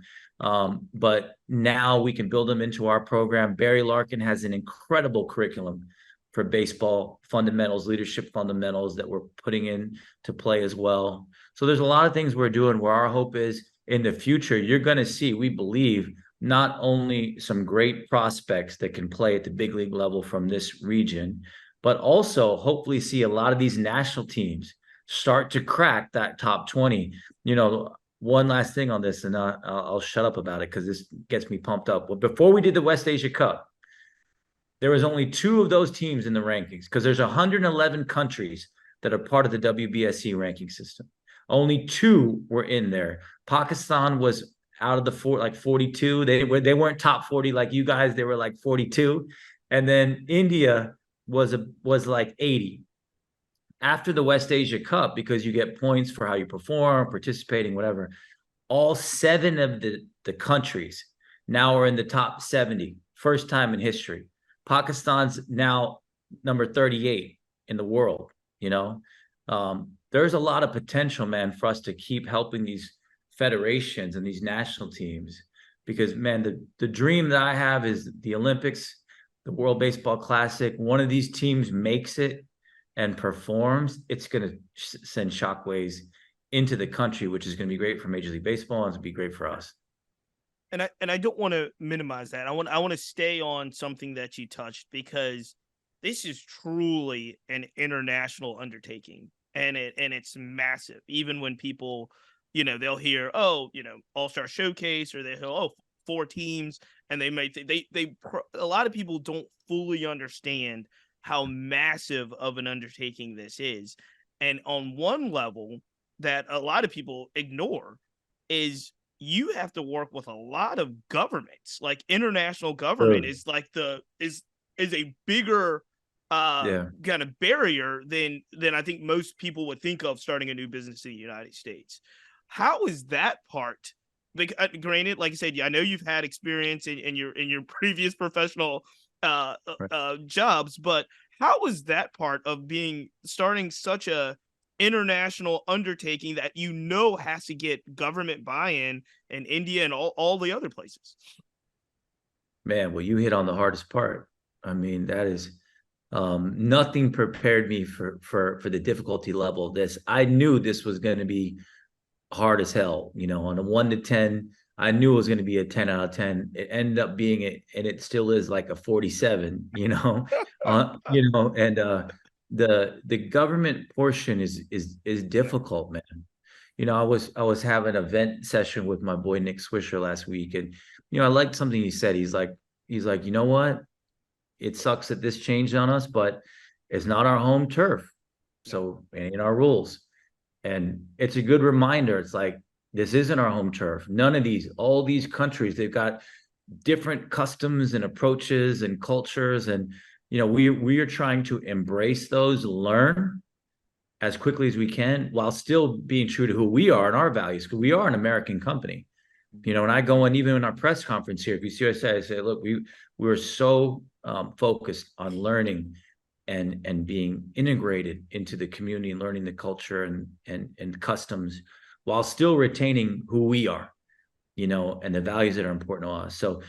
But now we can build them into our program. Barry Larkin has an incredible curriculum for baseball fundamentals, leadership fundamentals that we're putting in to play as well. So there's a lot of things we're doing where our hope is in the future, you're going to see, we believe, not only some great prospects that can play at the big league level from this region, but also hopefully see a lot of these national teams start to crack that top 20. One last thing on this, and I'll shut up about it because this gets me pumped up. Well, before we did the West Asia Cup, there was only 2 of those teams in the rankings, because there's 111 countries that are part of the WBSC ranking system. Only 2 were in there. Pakistan was out of the 42. They weren't top 40 like you guys. They were like 42. And then India was like 80. After the West Asia Cup, because you get points for how you perform, participating, whatever, all 7 of the countries now are in the top 70. First time in history. Pakistan's now number 38 in the world, there's a lot of potential, man, for us to keep helping these federations and these national teams, because, man, the dream that I have is the Olympics, the World Baseball Classic. One of these teams makes it and performs, it's going to send shockwaves into the country, which is going to be great for Major League Baseball, and it's going to be great for us. And I don't want to minimize that. I want to stay on something that you touched, because this is truly an international undertaking, and it's massive. Even when people, they'll hear, All-Star Showcase, or they hear, 4 teams, and they might a lot of people don't fully understand how massive of an undertaking this is. And on one level that a lot of people ignore is you have to work with a lot of governments. Like, international government is like is a bigger kind of barrier than I think most people would think of starting a new business in the United States. How is that part? Like, granted, like I said, I know you've had experience in your previous professional jobs, but how was that part of starting such a international undertaking that has to get government buy-in in India and all the other places? Man, well, you hit on the hardest part. I mean, that is nothing prepared me for the difficulty level of this. I knew this was going to be hard as hell. On a 1 to 10, I knew it was going to be a 10 out of 10. It ended up being and it still is like a 47. And the government portion is difficult, man. I was having an event session with my boy Nick Swisher last week, and I liked something he said. He's like, you know what? It sucks that this changed on us, but it's not our home turf, so it ain't our rules. And it's a good reminder. It's like, this isn't our home turf. All these countries, they've got different customs and approaches and cultures, and we are trying to embrace those, learn as quickly as we can, while still being true to who we are and our values, because we are an American company. And I go in, even in our press conference here, if you see what I say, look, we're so focused on learning and being integrated into the community and learning the culture and customs, while still retaining who we are, and the values that are important to us. So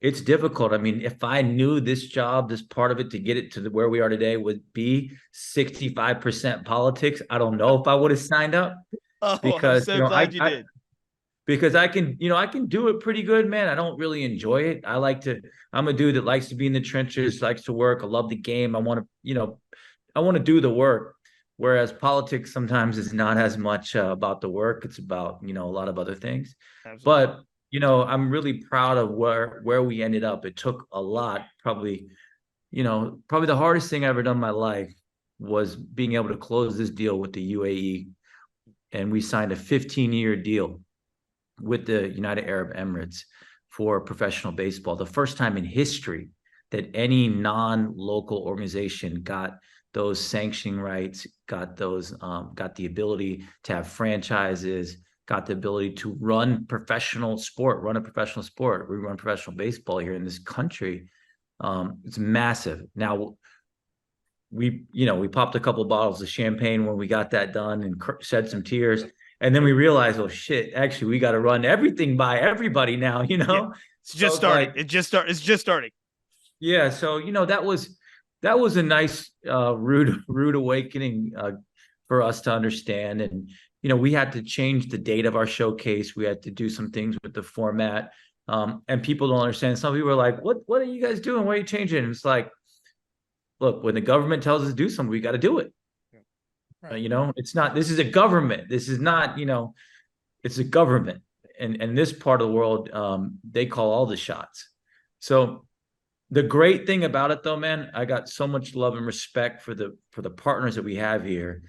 it's difficult. I mean, if I knew this job, this part of it, to get it to where we are today would be 65% politics, I don't know if I would have signed up. Because I'm so glad you did. Because I can do it pretty good, man. I don't really enjoy it. I'm a dude that likes to be in the trenches, likes to work. I love the game. I want to do the work. Whereas politics sometimes is not as much about the work. It's about, a lot of other things. Absolutely. But, I'm really proud of where we ended up. It took a lot. Probably the hardest thing I ever done in my life was being able to close this deal with the UAE. And we signed a 15-year deal with the United Arab Emirates for professional baseball. The first time in history that any non-local organization got those sanctioning rights, got the ability to have franchises, got the ability to run a professional sport. We run professional baseball here in this country. It's massive. Now, we popped a couple bottles of champagne when we got that done and shed some tears. And then we realized, oh shit, actually we got to run everything by everybody now, Yeah. It's just starting. It's just starting. Yeah. So, that was a nice rude awakening for us to understand. And, we had to change the date of our showcase. We had to do some things with the format. And people don't understand. Some people are like, what are you guys doing? Why are you changing? And it's like, look, when the government tells us to do something, we got to do it. Right. It's not, this is a government. This is not, it's a government. And this part of the world, they call all the shots. So the great thing about it, though, man, I got so much love and respect for the partners that we have here,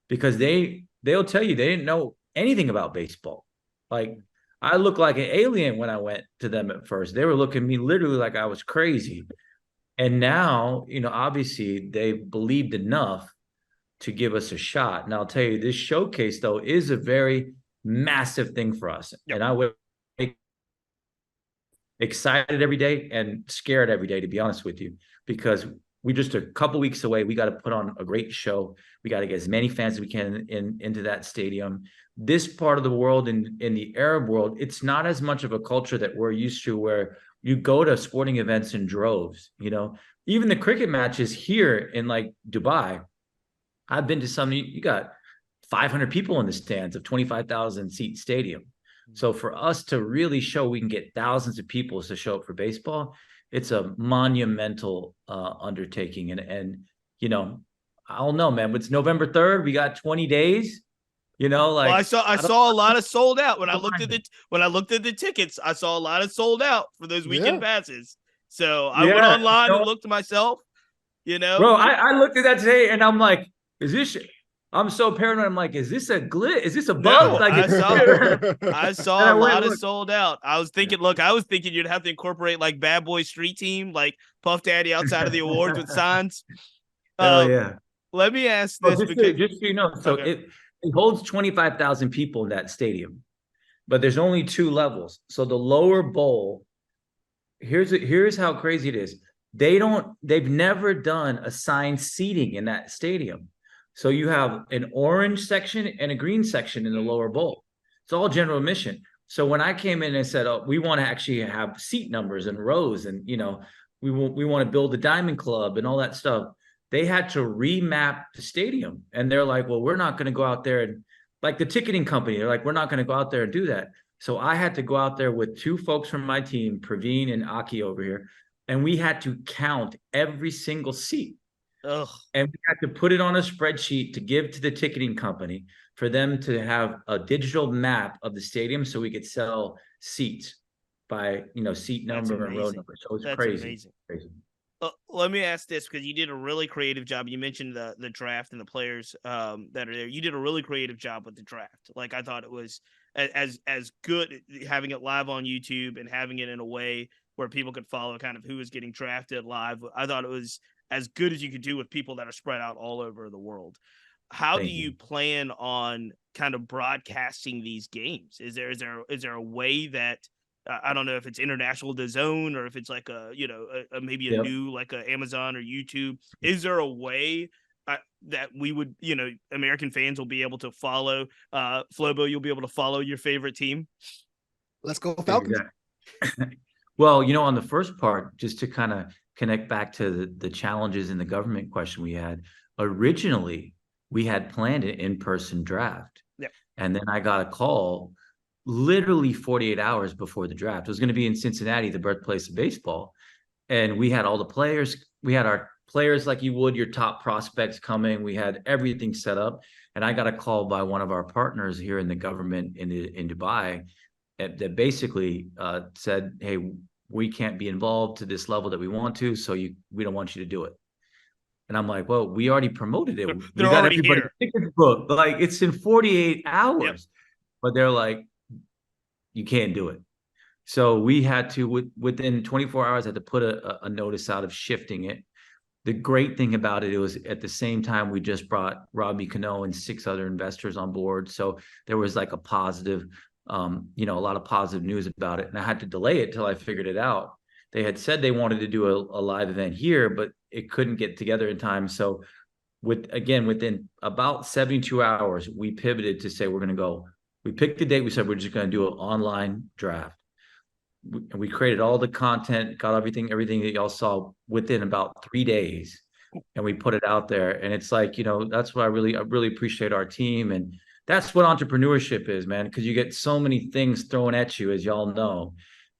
because they'll tell you they didn't know anything about baseball. Like, I looked like an alien when I went to them at first. They were looking at me literally like I was crazy. And now, obviously they believed enough to give us a shot. And I'll tell you, this showcase, though, is a very massive thing for us. Yep. And I would be excited every day and scared every day, to be honest with you, because we're just a couple weeks away. We got to put on a great show. We got to get as many fans as we can into that stadium. This part of the world, in the Arab world, it's not as much of a culture that we're used to, where you go to sporting events in droves. Even the cricket matches here in like Dubai, I've been to some. You got 500 people in the stands of 25,000 seat stadium. So for us to really show we can get thousands of people to show up for baseball, it's a monumental undertaking. And I don't know, man. It's November 3rd. We got 20 days. Well, I saw a lot of sold out when I looked at the tickets. I saw a lot of sold out for those weekend passes. So I went online and looked myself. Bro, I looked at that today and I'm like, is this? I'm so paranoid. I'm like, is this a glitch? Is this a bug? No, I saw a lot of sold out. I was thinking you'd have to incorporate like Bad Boy Street Team, like Puff Daddy outside of the awards with signs. Yeah. Let me ask this just so you know. So it holds 25,000 people in that stadium, but there's only 2 levels. So the lower bowl, here's how crazy it is. They've never done assigned seating in that stadium. So you have an orange section and a green section in the lower bowl. It's all general admission. So when I came in and said, "Oh, we want to actually have seat numbers and rows, and we want to build a diamond club and all that stuff," they had to remap the stadium. And they're like, "Well, we're not going to go out there," and like the ticketing company, they're like, "We're not going to go out there and do that." So I had to go out there with 2 folks from my team, Praveen and Aki over here, and we had to count every single seat. Ugh. And we had to put it on a spreadsheet to give to the ticketing company for them to have a digital map of the stadium so we could sell seats by, seat number and row number. So it's crazy. Let me ask this, because you did a really creative job. You mentioned the draft and the players that are there. You did a really creative job with the draft. Like, I thought it was as good having it live on YouTube and having it in a way where people could follow kind of who was getting drafted live. I thought it was as good as you could do with people that are spread out all over the world. How do you plan on kind of broadcasting these games? Is there a way that I don't know if it's international DAZN or if it's like maybe a new like a Amazon or YouTube? Is there a way that we would American fans will be able to follow Flobo? You'll be able to follow your favorite team. Let's go Falcons. Exactly. Well, on the first part, just to kind of connect back to the challenges in the government question we had, originally we had planned an in-person draft. Yep. And then I got a call literally 48 hours before the draft. It was going to be in Cincinnati, the birthplace of baseball. And we had all the players. We had our players like you would, your top prospects coming. We had everything set up. And I got a call by one of our partners here in the government in Dubai that basically said, "Hey, we can't be involved to this level that we want to, so we don't want you to do it." And I'm like, "Well, we already promoted it. We got everybody tickets booked. Like, it's in 48 hours." Yep. But they're like, "You can't do it." So we had to, within 24 hours, had to put a notice out of shifting it. The great thing about it was at the same time, we just brought Robinson Canó and 6 other investors on board. So there was like a positive, a lot of positive news about it. And I had to delay it till I figured it out. They had said they wanted to do a live event here, but it couldn't get together in time. So within about 72 hours, we pivoted to say, we're going to go. We picked the date. We said, we're just going to do an online draft. We created all the content, got everything that y'all saw within about 3 days. And we put it out there. And it's like, that's what I really appreciate our team. And that's what entrepreneurship is, man, because you get so many things thrown at you, as y'all know.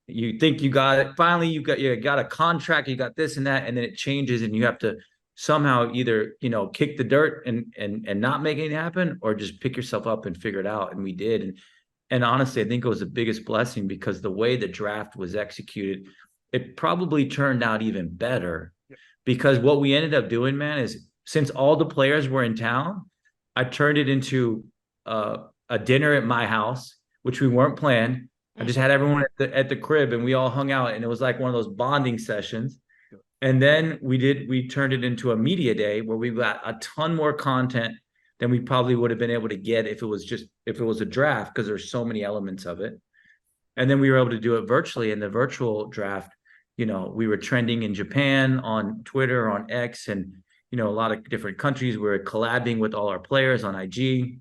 You think you got it. Finally, you got a contract, you got this and that, and then it changes, and you have to somehow either kick the dirt and not make it happen, or just pick yourself up and figure it out. And we did. And honestly, I think it was the biggest blessing, because the way the draft was executed, it probably turned out even better. Because what we ended up doing, man, is since all the players were in town, I turned it into a dinner at my house, which we weren't planned. I just had everyone at the crib, and we all hung out, and it was like one of those bonding sessions. And then we turned it into a media day where we got a ton more content than we probably would have been able to get if it was a draft, because there's so many elements of it. And then we were able to do it virtually, and the virtual draft we were trending in Japan on Twitter, on X, and, a lot of different countries. We're collabing with all our players on IG.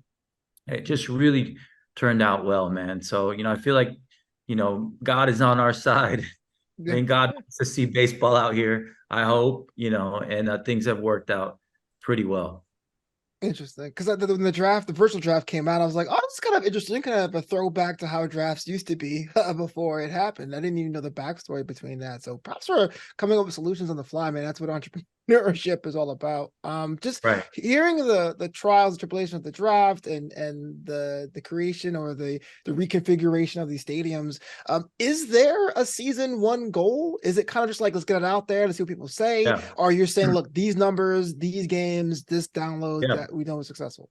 It just really turned out well, man. So, I feel like, God is on our side. And God wants to see baseball out here, I hope, and things have worked out pretty well. Interesting, because when the virtual draft came out, I was like, "Oh, this is kind of interesting, kind of a throwback to how drafts used to be before it happened." I didn't even know the backstory between that. So, props for coming up with solutions on the fly, man. That's what entrepreneurship is all about. Just hearing the trials and tribulations of the draft and the creation or the reconfiguration of these stadiums. Is there a season one goal? Is it kind of just like, let's get it out there to see what people say, or you're saying, look, these numbers, these games, this download that we know is successful?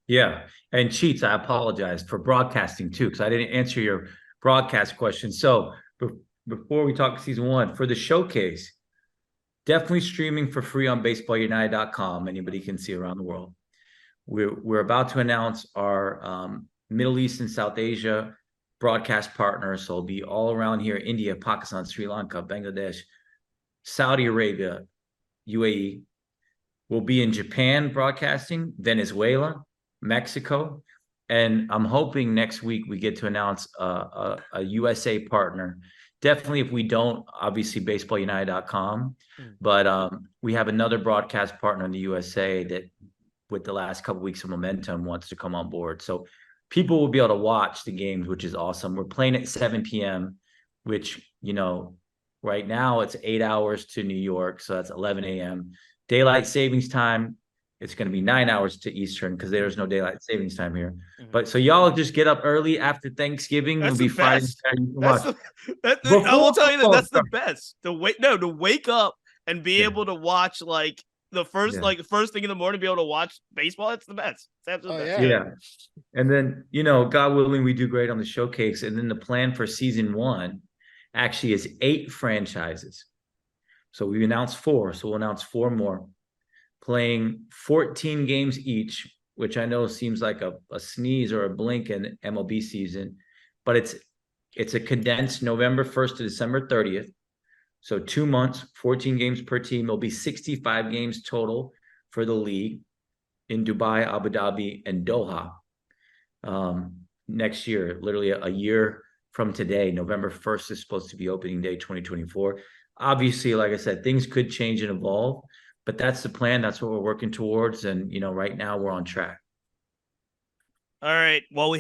Yeah. And Cheats, I apologize for broadcasting too, because I didn't answer your broadcast question. So before we talk season one, for the showcase, definitely streaming for free on baseballunited.com. Anybody can see around the world. We're about to announce our Middle East and South Asia broadcast partners. So it'll be all around here: India, Pakistan, Sri Lanka, Bangladesh, Saudi Arabia, UAE. We'll be in Japan broadcasting, Venezuela, Mexico, and I'm hoping next week we get to announce a USA partner. Definitely, if we don't, obviously baseballunited.com, but we have another broadcast partner in the USA that, with the last couple of weeks of momentum, wants to come on board. So people will be able to watch the games, which is awesome. We're playing at 7 p.m., which, right now it's 8 hours to New York, so that's 11 a.m. Daylight savings time, it's going to be 9 hours to Eastern because there's no daylight savings time here. But so y'all just get up early after Thanksgiving. That's It'll be Friday. I will tell you that's the best. To wake up and be able to watch like the first thing in the morning, be able to watch baseball. That's the best. It's absolutely best. Yeah. And then, God willing, we do great on the showcase. And then the plan for season one actually is 8 franchises. So we announced 4. So we'll announce 4 more, playing 14 games each, which I know seems like a sneeze or a blink in MLB season, but it's a condensed November 1st to December 30th. So 2 months, 14 games per team. There'll be 65 games total for the league in Dubai, Abu Dhabi, and Doha next year. Literally a year from today, November 1st is supposed to be opening day 2024. Obviously, like I said, things could change and evolve, but that's the plan. That's what we're working towards. And, right now we're on track. All right. Well, we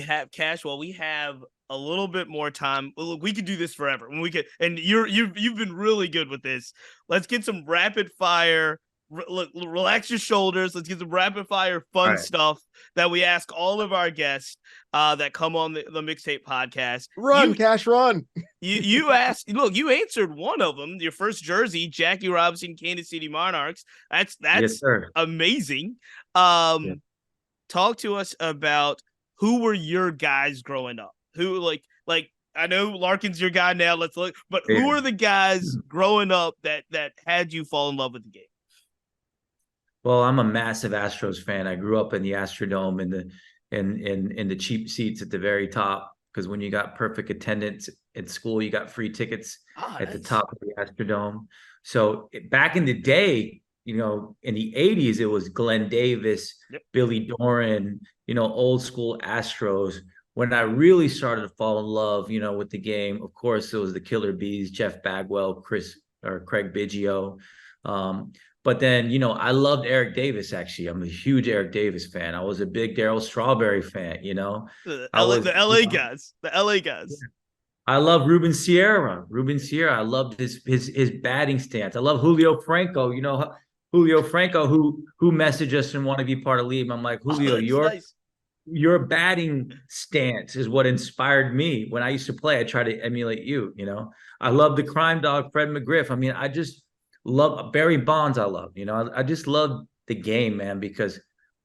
have a little bit more time. Look, we could do this forever. And you've been really good with this. Let's get some rapid fire. Relax your shoulders. Let's get some rapid fire fun stuff that we ask all of our guests that come on the Mixtape podcast. Cash, run. You asked. Look, you answered one of them. Your first jersey, Jackie Robinson, Kansas City Monarchs. That's yes, sir. Amazing. Talk to us about who were your guys growing up. Who like I know Larkin's your guy now. Let's look, but who are the guys growing up that had you fall in love with the game? Well, I'm a massive Astros fan. I grew up in the Astrodome in the cheap seats at the very top, because when you got perfect attendance at school, you got free tickets at the top of the Astrodome. So back in the day, in the 80s, it was Glenn Davis, Billy Doran, old school Astros. When I really started to fall in love, with the game, of course, it was the Killer Bees, Jeff Bagwell, Craig Biggio. But then, I loved Eric Davis, actually. I'm a huge Eric Davis fan. I was a big Darryl Strawberry fan, The LA guys. The LA guys. I love Ruben Sierra. I loved his batting stance. I love Julio Franco. Julio Franco, who messaged us and want to be part of the league. I'm like, Julio, your batting stance is what inspired me. When I used to play, I tried to emulate you, I love the crime dog, Fred McGriff. I mean, I just love Barry Bonds. I just love the game, man, because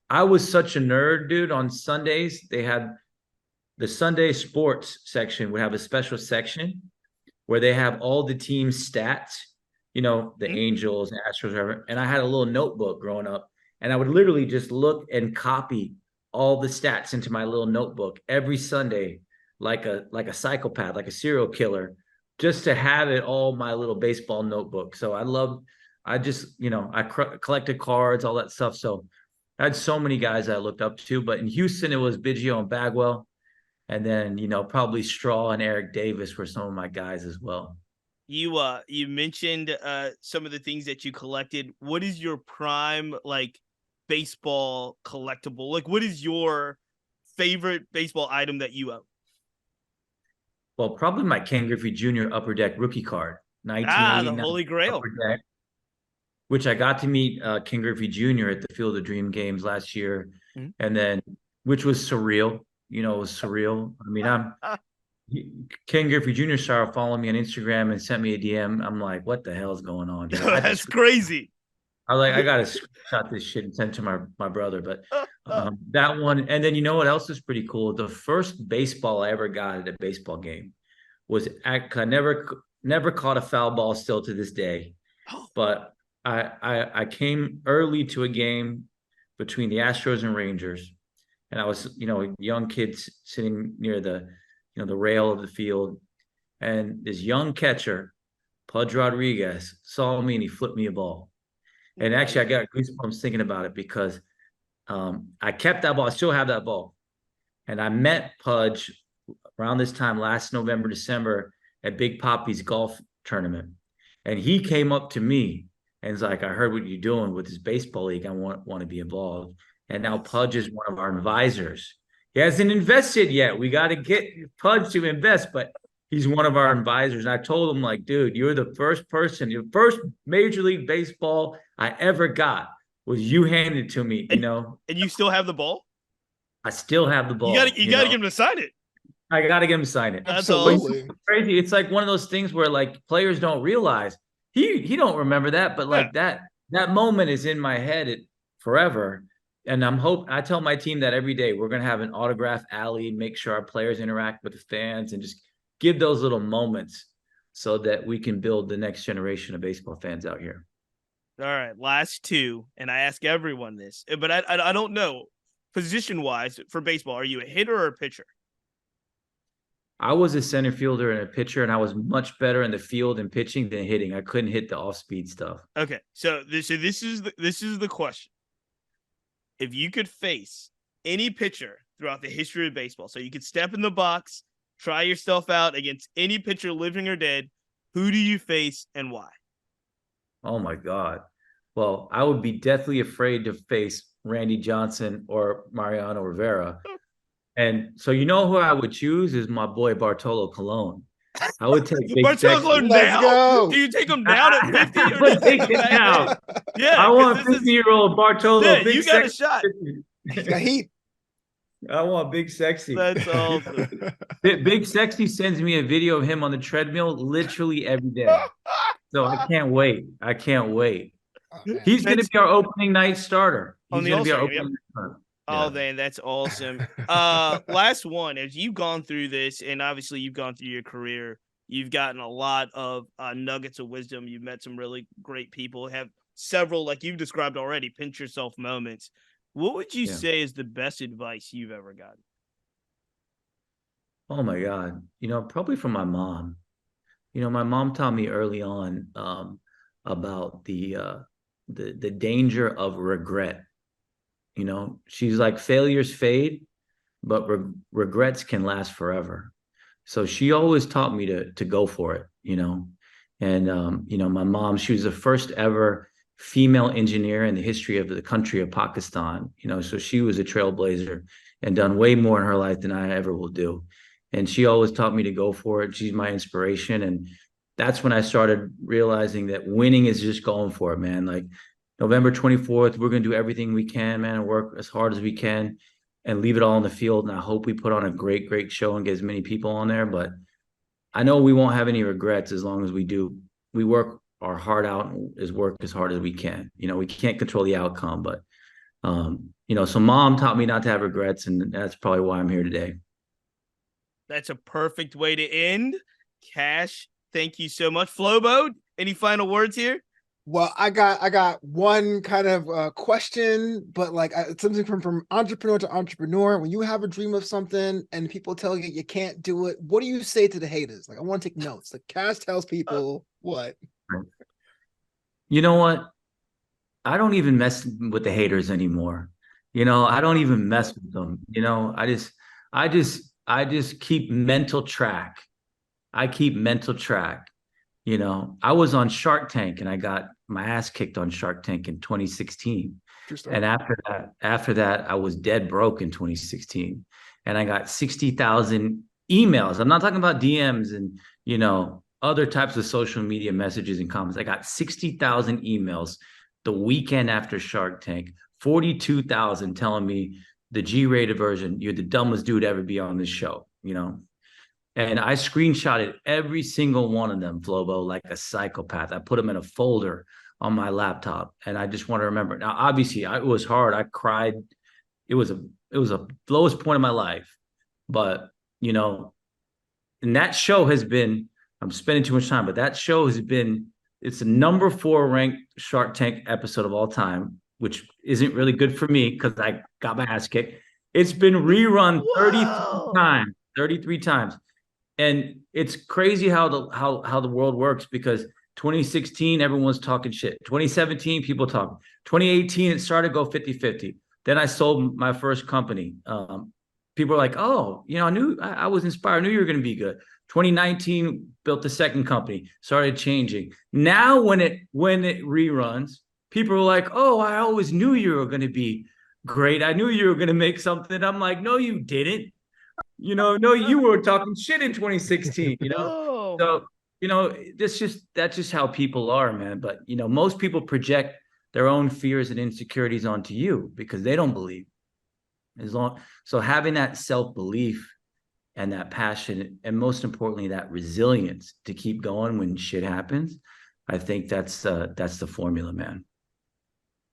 I was such a nerd, dude. On Sundays, they had the Sunday sports section would have a special section where they have all the team stats, the Angels and Astros, whatever. And I had a little notebook growing up, and I would literally just look and copy all the stats into my little notebook every Sunday, like a psychopath, like a serial killer. just to have it all my little baseball notebook. So I just, I collected cards, all that stuff. So I had so many guys I looked up to, but in Houston, it was Biggio and Bagwell. And then, probably Straw and Eric Davis were some of my guys as well. You mentioned some of the things that you collected. What is your prime like baseball collectible? Like, what is your favorite baseball item that you own? Well, probably my Ken Griffey Jr. Upper Deck rookie card, The 1989 Holy Grail. Upper Deck, which I got to meet Ken Griffey Jr. at the Field of Dream games last year, and then which was surreal. It was surreal. I mean, Ken Griffey Jr. started following me on Instagram and sent me a DM. I'm like, what the hell is going on here? That's crazy. I gotta screenshot this shit and send it to my brother. But that one, and then you know what else is pretty cool? The first baseball I ever got at a baseball game was I never caught a foul ball still to this day. But I came early to a game between the Astros and Rangers, and I was a young kid sitting near the rail of the field, and this young catcher, Pudge Rodriguez, saw me and he flipped me a ball. And actually, I got goosebumps thinking about it because I kept that ball. I still have that ball. And I met Pudge around this time last November, December at Big Poppy's golf tournament. And he came up to me and was like, I heard what you're doing with this baseball league. I want to be involved. And now Pudge is one of our advisors. He hasn't invested yet. We got to get Pudge to invest, but he's one of our advisors. And I told him, like, dude, you're the first person, your first Major League Baseball I ever got was you handed it to me, And you still have the ball? I still have the ball. You gotta get him to sign it. I gotta get him to sign it. Absolutely. It's crazy. It's like one of those things where like players don't realize he don't remember that, but like that moment is in my head forever. And I tell my team that every day we're gonna have an autograph alley, make sure our players interact with the fans and just give those little moments so that we can build the next generation of baseball fans out here. All right, last two, and I ask everyone this, but I don't know position-wise for baseball. Are you a hitter or a pitcher? I was a center fielder and a pitcher, and I was much better in the field and pitching than hitting. I couldn't hit the off-speed stuff. Okay, so this is the question. If you could face any pitcher throughout the history of baseball, so you could step in the box, try yourself out against any pitcher, living or dead, who do you face and why? Oh my God. Well, I would be deathly afraid to face Randy Johnson or Mariano Rivera. And so who I would choose is my boy Bartolo Colon. I would take Big Bartolo Colon down. Do you take him down at 50? Or would take him down. Yeah, I want 50-year-old Bartolo. Yeah, you got a shot. He's got heat. I want Big Sexy. That's awesome. Big Sexy sends me a video of him on the treadmill literally every day. So I can't wait. Oh, he's going to be our opening night starter. He's going to be our opening night starter. Oh, man, that's awesome. Last one, as you've gone through this, and obviously you've gone through your career, you've gotten a lot of nuggets of wisdom. You've met some really great people, have several, like you've described already, pinch yourself moments. What would you say is the best advice you've ever gotten? Oh, my God. Probably from my mom. My mom taught me early on about the danger of regret. She's like, failures fade, but regrets can last forever. So she always taught me to go for it, And, my mom, she was the first ever female engineer in the history of the country of Pakistan, so she was a trailblazer and done way more in her life than I ever will do. And she always taught me to go for it. She's my inspiration. And that's when I started realizing that winning is just going for it, man. Like November 24th, we're going to do everything we can, man, and work as hard as we can and leave it all on the field. And I hope we put on a great, great show and get as many people on there. But I know we won't have any regrets as long as we work our heart out and work as hard as we can. We can't control the outcome, but, so mom taught me not to have regrets. And that's probably why I'm here today. That's a perfect way to end. Kash, thank you so much. Flobo, any final words here? Well, I got one kind of question, but like it's something from entrepreneur to entrepreneur. When you have a dream of something and people tell you you can't do it, what do you say to the haters? Like, I want to take notes. Like, Cash tells people what? You know what? I don't even mess with the haters anymore. I don't even mess with them. I just keep mental track. I keep mental track. I was on Shark Tank and I got my ass kicked on Shark Tank in 2016. And after that, I was dead broke in 2016. And I got 60,000 emails. I'm not talking about DMs and, other types of social media messages and comments. I got 60,000 emails the weekend after Shark Tank, 42,000 telling me the G-rated version, you're the dumbest dude to ever be on this show, And I screenshotted every single one of them, Flobo, like a psychopath. I put them in a folder on my laptop, and I just want to remember. Now, obviously, it was hard. I cried. It was a lowest point of my life, but and that show has been. I'm spending too much time, but that show has been. It's the number 4 ranked Shark Tank episode of all time, which isn't really good for me because I got my ass kicked. It's been rerun 33 times. And it's crazy how the world works, because 2016, everyone's talking shit. 2017, people talking. 2018, it started to go 50-50. Then I sold my first company. People are like, oh, I was inspired. I knew you were going to be good. 2019, built the second company, started changing. Now when it reruns, people are like, oh, I always knew you were going to be great. I knew you were going to make something. I'm like, no, you didn't. No, you were talking shit in 2016, Oh. So, that's just how people are, man. But, most people project their own fears and insecurities onto you because they don't believe. So having that self-belief and that passion, and most importantly, that resilience to keep going when shit happens, I think that's the formula, man.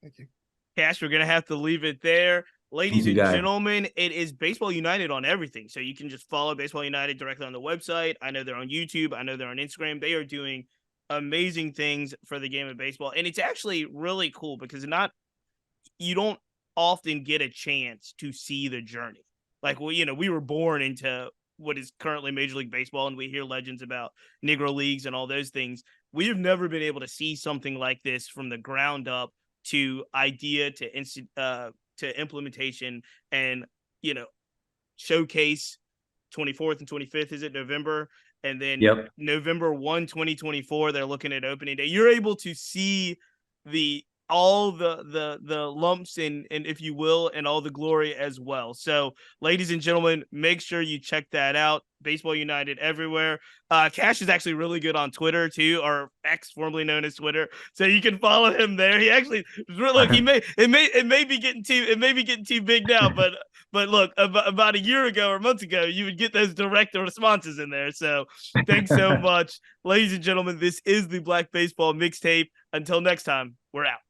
Thank you. Cash, we're going to have to leave it there. Ladies and gentlemen, it is Baseball United on everything. So you can just follow Baseball United directly on the website. I know they're on YouTube. I know they're on Instagram. They are doing amazing things for the game of baseball. And it's actually really cool because you don't often get a chance to see the journey. Like, we were born into what is currently Major League Baseball, and we hear legends about Negro Leagues and all those things. We have never been able to see something like this from the ground up to idea to implementation and, showcase 24th and 25th, is it November? And then November 1, 2024, they're looking at opening day. You're able to see all the lumps and if you will, and all the glory as well. So, ladies and gentlemen, make sure you check that out. Baseball United everywhere. Cash is actually really good on Twitter too, or X, formerly known as Twitter. So you can follow him there. He actually look. It may be getting too big now, but look, about a year ago or months ago, you would get those direct responses in there. So thanks so much, ladies and gentlemen. This is the Black Baseball Mixtape. Until next time, we're out.